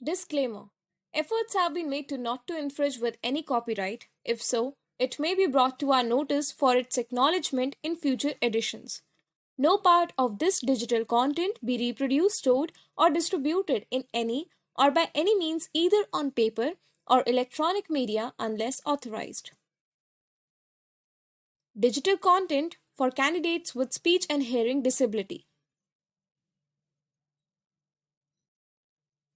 Disclaimer: efforts have been made to not to infringe with any copyright. If so, it may be brought to our notice for its acknowledgement in future editions. No part of this digital content be reproduced, stored, or distributed in any or by any means either on paper or electronic media unless authorized. Digital content for candidates with speech and hearing disability.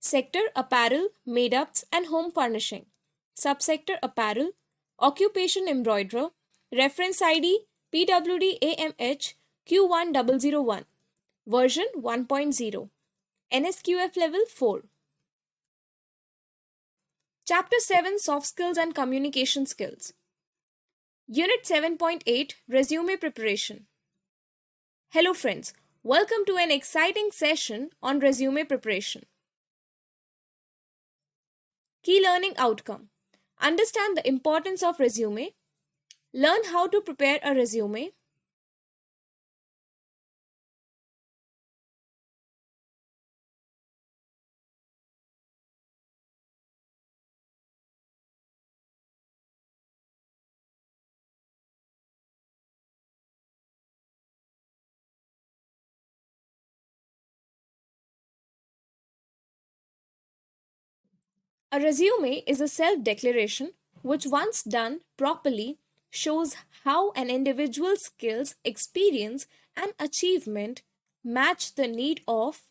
Sector apparel, made-ups and home furnishing. Subsector apparel, occupation embroiderer, reference ID PWD AMH Q1001, version 1.0, NSQF level 4. Chapter 7, Soft Skills and Communication Skills. Unit 7.8, Resume Preparation. Hello friends, welcome to an exciting session on resume preparation. Key learning outcome. Understand the importance of resume. Learn how to prepare a resume. A resume is a self-declaration which, once done properly, shows how an individual's skills, experience, and achievement match the need of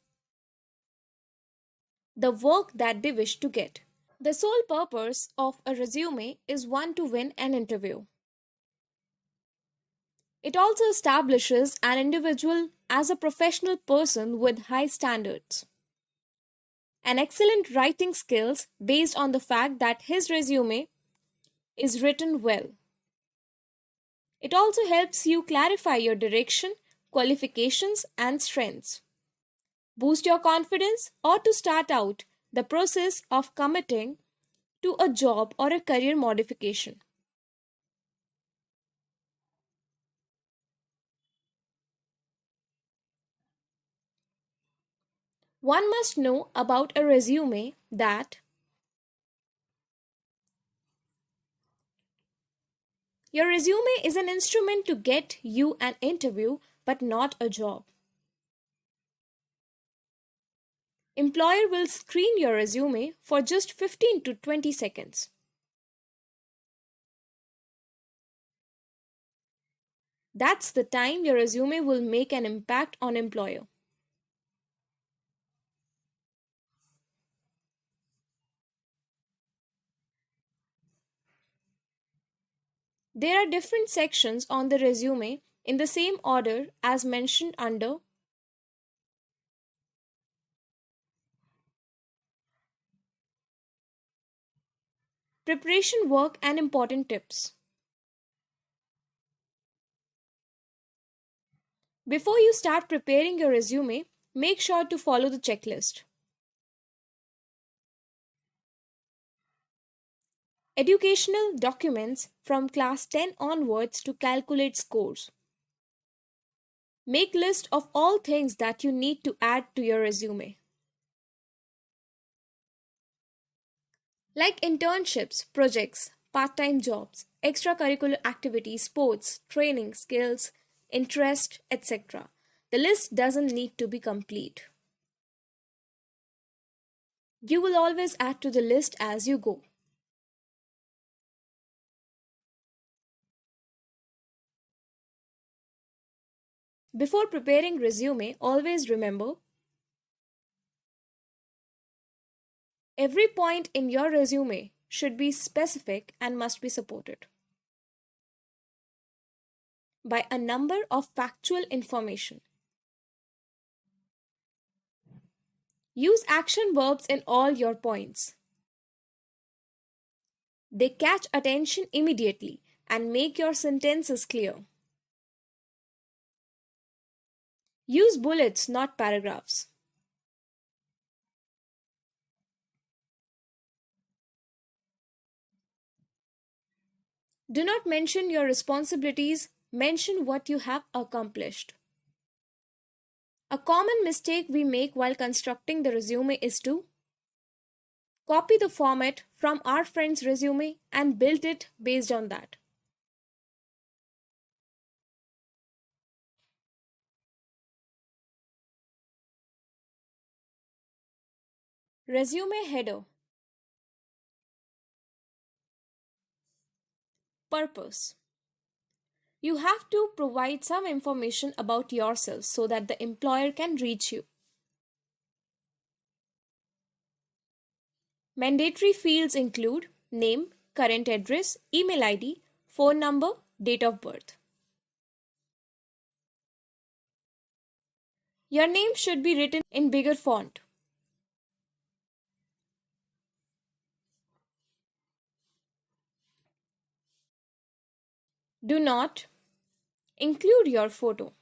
the work that they wish to get. The sole purpose of a resume is one to win an interview. It also establishes an individual as a professional person with high standards and excellent writing skills based on the fact that his resume is written well. It also helps you clarify your direction, qualifications, and strengths, boost your confidence, or to start out the process of committing to a job or a career modification. One must know about a resume that your resume is an instrument to get you an interview but not a job. Employer will screen your resume for just 15 to 20 seconds. That's the time your resume will make an impact on employer. There are different sections on the resume in the same order as mentioned under preparation work and important tips. Before you start preparing your resume, make sure to follow the checklist. Educational documents from class 10 onwards to calculate scores. Make list of all things that you need to add to your resume, like internships, projects, part-time jobs, extracurricular activities, sports, training, skills, interest, etc. The list doesn't need to be complete. You will always add to the list as you go. Before preparing resume, always remember every point in your resume should be specific and must be supported by a number of factual information. Use action verbs in all your points. They catch attention immediately and make your sentences clear. Use bullets, not paragraphs. Do not mention your responsibilities, mention what you have accomplished. A common mistake we make while constructing the resume is to Copy the format from our friend's resume and build it based on that. Resume header. Purpose. You have to provide some information about yourself so that the employer can reach you. Mandatory fields include name, current address, email ID, phone number, date of birth. Your name should be written in bigger font. Do not include your photo.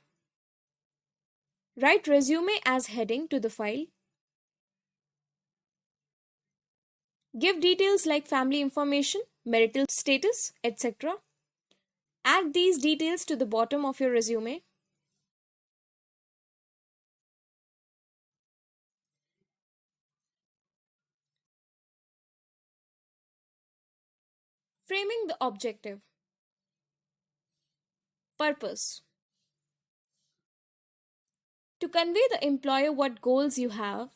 Write resume as heading to the file. Give details like family information, marital status, etc. Add these details to the bottom of your resume. Framing the objective. Purpose. To convey the employer what goals you have,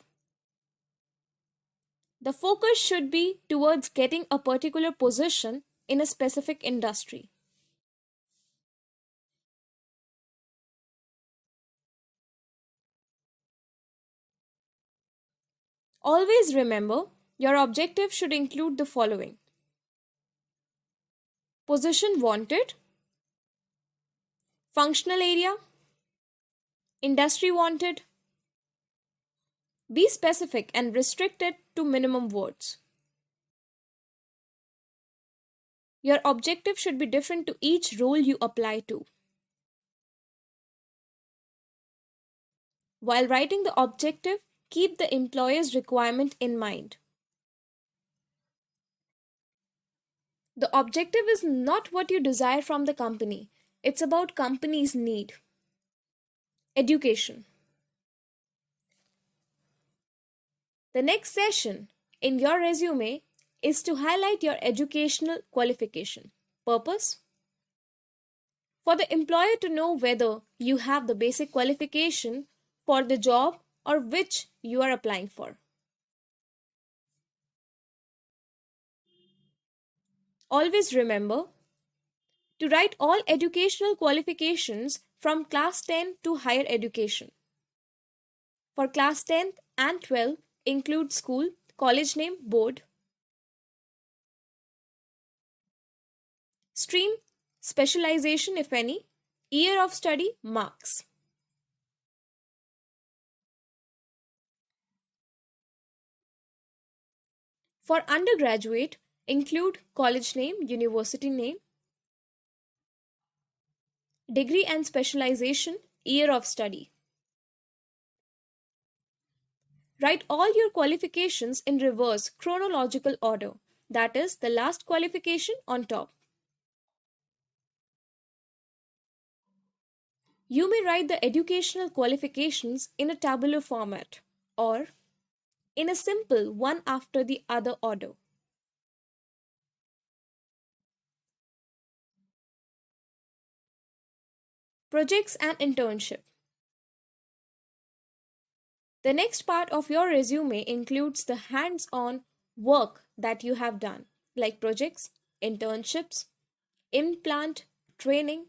the focus should be towards getting a particular position in a specific industry. Always remember, your objective should include the following: position wanted, functional area, industry wanted. Be specific and restrict it to minimum words. Your objective should be different to each role you apply to. While writing the objective, keep the employer's requirement in mind. The objective is not what you desire from the company, it's about company's need. Education. The next session in your resume is to highlight your educational qualification. Purpose? For the employer to know whether you have the basic qualification for the job or which you are applying for. Always remember to write all educational qualifications from class 10 to higher education. For class 10th and 12th, include school, college name, board. Stream, specialization if any, year of study, marks. For undergraduate, include college name, university name, degree and specialization, year of study. Write all your qualifications in reverse chronological order, that is, the last qualification on top. You may write the educational qualifications in a tabular format or in a simple one after the other order. Projects and internship. The next part of your resume includes the hands-on work that you have done, like projects, internships, in-plant training,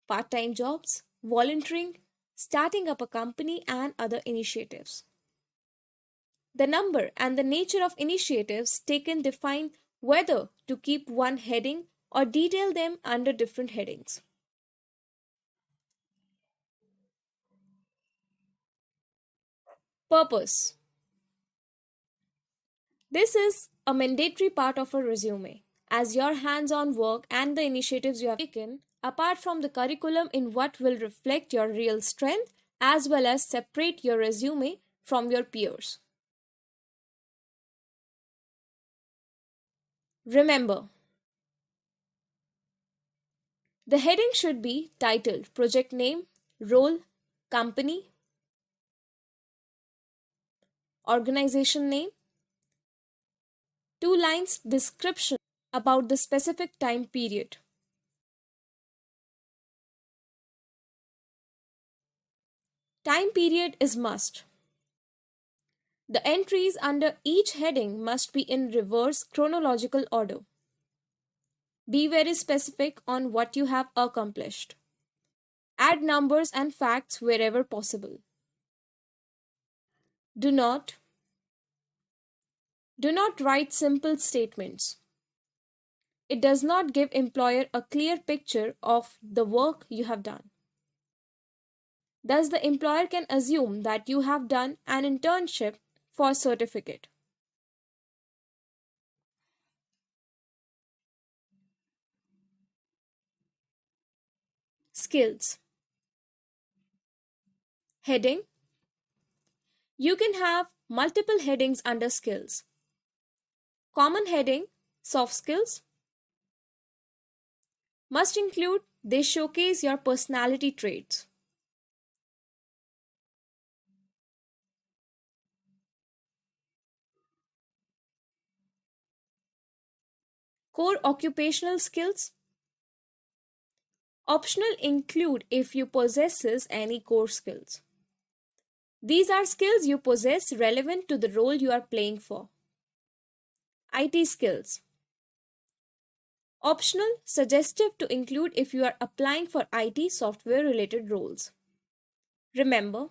part-time jobs, volunteering, starting up a company, and other initiatives. The number and the nature of initiatives taken define whether to keep one heading or detail them under different headings. Purpose. This is a mandatory part of a resume, as your hands-on work and the initiatives you have taken, apart from the curriculum, in what will reflect your real strength as well as separate your resume from your peers. Remember, the heading should be titled project name, role, company, organization name, 2 lines description about the specific time period. Time period is must. The entries under each heading must be in reverse chronological order. Be very specific on what you have accomplished. Add numbers and facts wherever possible. Do not write simple statements. It does not give employer a clear picture of the work you have done. Thus, the employer can assume that you have done an internship for certificate. Skills. Heading. You can have multiple headings under skills. Common heading, soft skills, must include they showcase your personality traits. Core occupational skills. Optional include if you possesses any core skills. These are skills you possess relevant to the role you are playing for. IT skills. Optional, suggestive to include if you are applying for IT software related roles. Remember,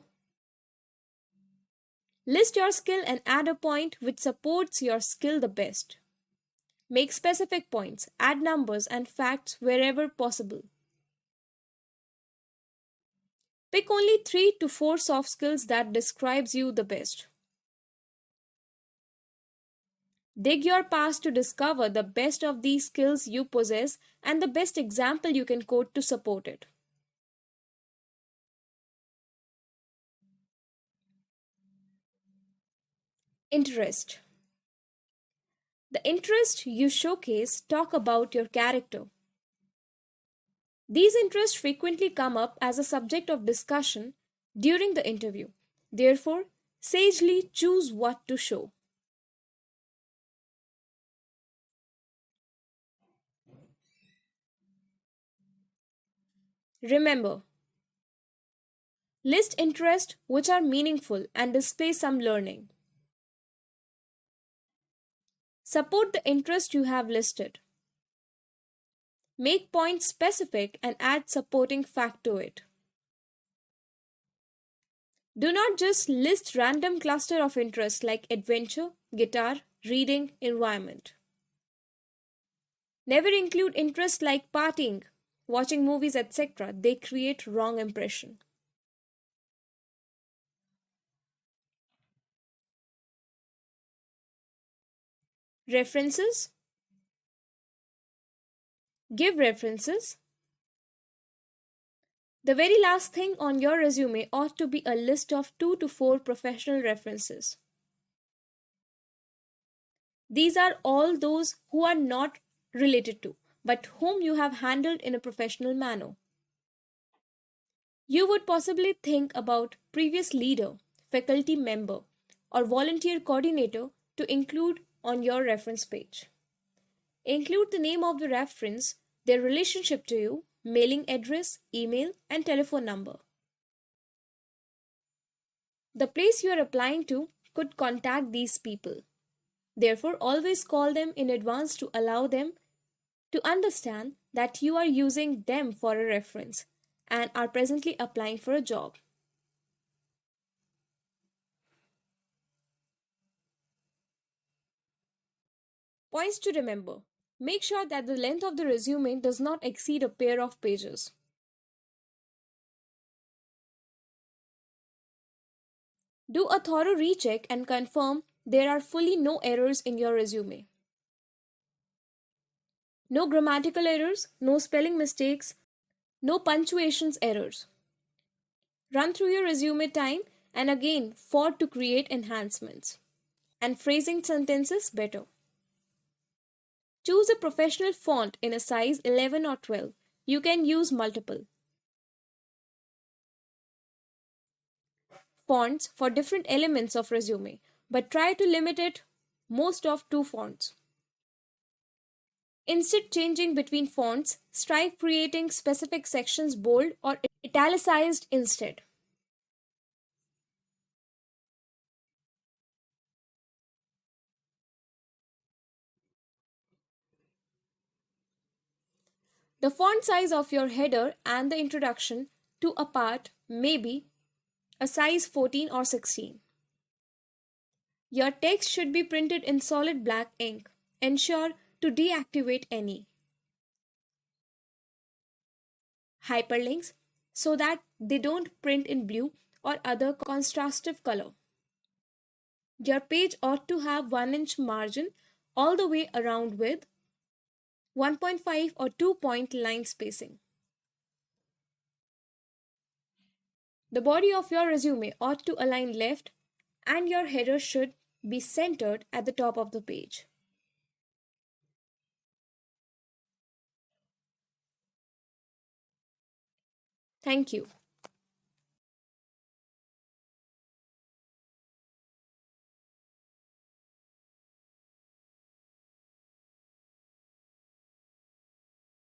list your skill and add a point which supports your skill the best. Make specific points, add numbers and facts wherever possible. Pick only 3 to 4 soft skills that describes you the best. Dig your past to discover the best of these skills you possess and the best example you can quote to support it. Interest. The interest you showcase talk about your character. These interests frequently come up as a subject of discussion during the interview. Therefore, sagely choose what to show. Remember, list interests which are meaningful and display some learning. Support the interest you have listed. Make points specific and add supporting fact to it. Do not just list random cluster of interest like adventure, guitar, reading, environment. Never include interests like partying, watching movies, etc. They create wrong impression. References. Give references. The very last thing on your resume ought to be a list of 2 to 4 professional references. These are all those who are not related to, but whom you have handled in a professional manner. You would possibly think about previous leader, faculty member, or volunteer coordinator to include on your reference page. Include the name of the reference, their relationship to you, mailing address, email, and telephone number. The place you are applying to could contact these people. Therefore, always call them in advance to allow them to understand that you are using them for a reference and are presently applying for a job. Points to remember. Make sure that the length of the resume does not exceed a pair of pages. Do a thorough recheck and confirm there are fully no errors in your resume. No grammatical errors, no spelling mistakes, no punctuations errors. Run through your resume time and again for to create enhancements and phrasing sentences better. Choose a professional font in a size 11 or 12. You can use multiple fonts for different elements of resume, but try to limit it most of 2 fonts. Instead changing between fonts, try creating specific sections bold or italicized instead. The font size of your header and the introduction to a part may be a size 14 or 16. Your text should be printed in solid black ink. Ensure to deactivate any hyperlinks so that they don't print in blue or other contrastive color. Your page ought to have 1-inch margin all the way around with 1.5 or 2-point line spacing. The body of your resume ought to align left and your header should be centered at the top of the page. Thank you.